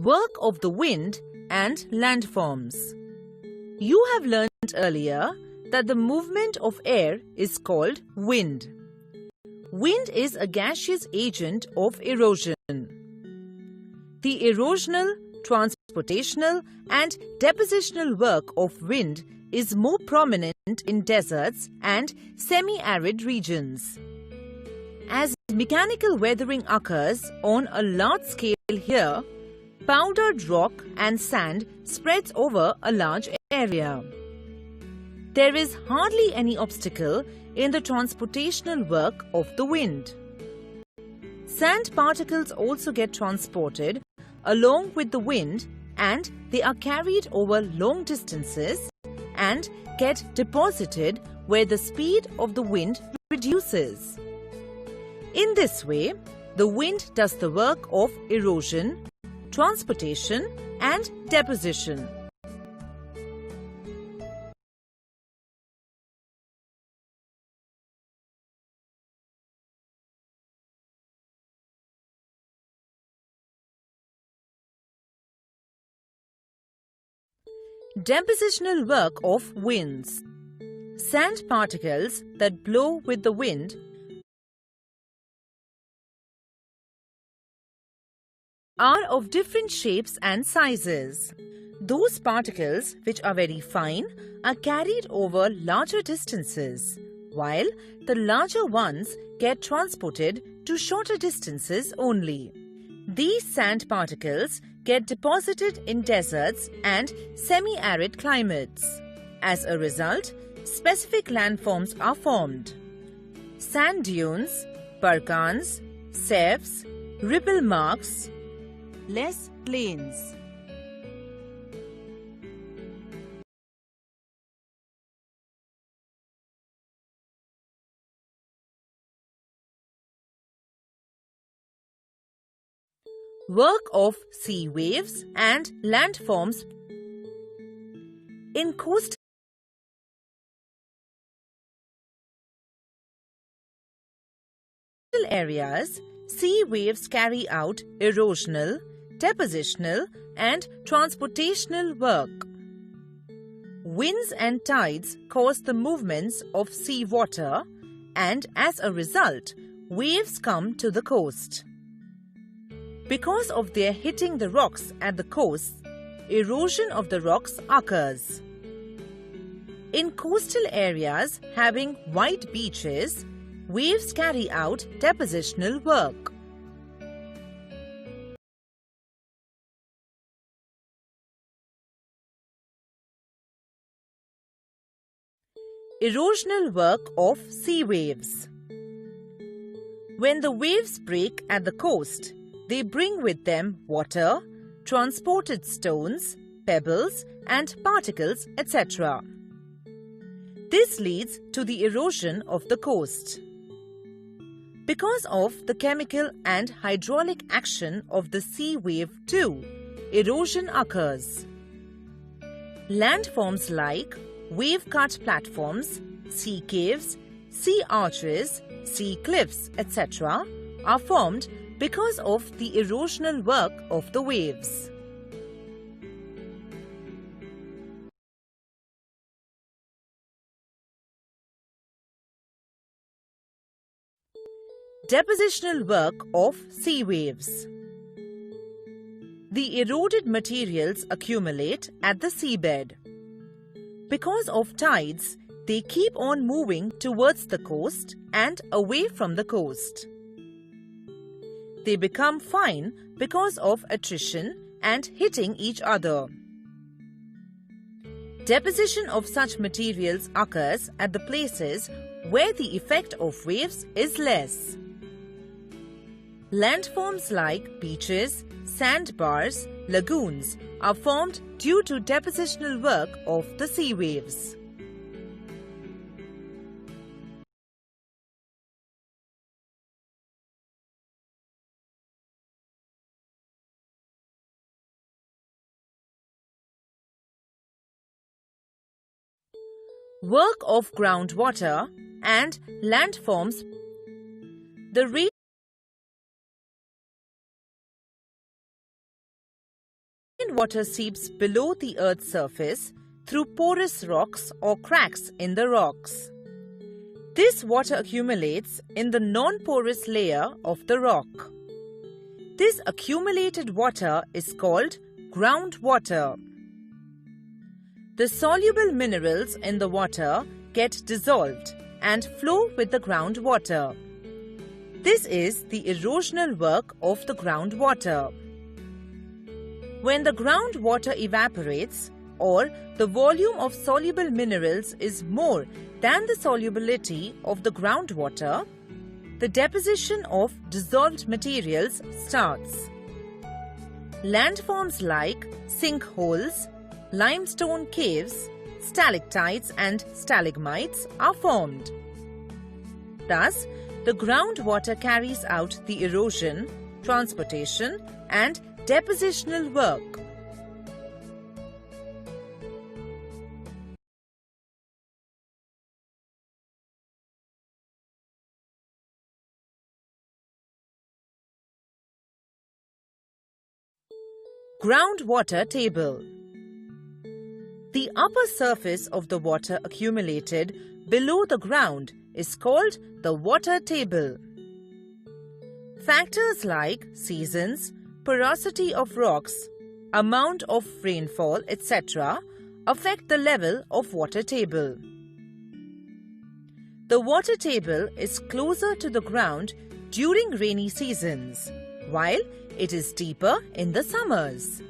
Work of the wind and landforms. You have learned earlier that the movement of air is called wind. Wind is a gaseous agent of erosion. The erosional, transportational and depositional work of wind is more prominent in deserts and semi-arid regions. As mechanical weathering occurs on a large scale here, powdered rock and sand spreads over a large area. There is hardly any obstacle in the transportational work of the wind. Sand particles also get transported along with the wind, and they are carried over long distances and get deposited where the speed of the wind reduces. In this way, the wind does the work of erosion, transportation and deposition. Depositional work of winds. Sand particles that blow with the wind are of different shapes and sizes. Those particles which are very fine are carried over larger distances, while the larger ones get transported to shorter distances only. These sand particles get deposited in deserts and semi-arid climates. As a result, specific landforms are formed. Sand dunes, barkans, sieves, ripple marks, less plains. Work of sea waves and landforms. In coastal areas, sea waves carry out erosional, depositional and transportational work. Winds and tides cause the movements of sea water, and as a result, waves come to the coast. Because of their hitting the rocks at the coast, erosion of the rocks occurs. In coastal areas having white beaches, waves carry out depositional work. Erosional work of sea waves. When the waves break at the coast, they bring with them water, transported stones, pebbles and particles, etc. This leads to the erosion of the coast. Because of the chemical and hydraulic action of the sea wave too, erosion occurs. Landforms like wave-cut platforms, sea caves, sea arches, sea cliffs, etc. are formed because of the erosional work of the waves. Depositional work of sea waves. The eroded materials accumulate at the seabed. Because of tides, they keep on moving towards the coast and away from the coast. They become fine because of attrition and hitting each other. Deposition of such materials occurs at the places where the effect of waves is less. Landforms like beaches, sandbars, lagoons are formed due to depositional work of the sea waves. Work of groundwater and landforms. The water seeps below the Earth's surface through porous rocks or cracks in the rocks. This water accumulates in the non-porous layer of the rock. This accumulated water is called groundwater. The soluble minerals in the water get dissolved and flow with the groundwater. This is the erosional work of the groundwater. When the groundwater evaporates, or the volume of soluble minerals is more than the solubility of the groundwater, the deposition of dissolved materials starts. Landforms like sinkholes, limestone caves, stalactites and stalagmites are formed. Thus, the groundwater carries out the erosion, transportation and depositional work. Groundwater table. The upper surface of the water accumulated below the ground is called the water table. Factors like seasons, porosity of rocks, amount of rainfall, etc. affect the level of water table. The water table is closer to the ground during rainy seasons, while it is deeper in the summers.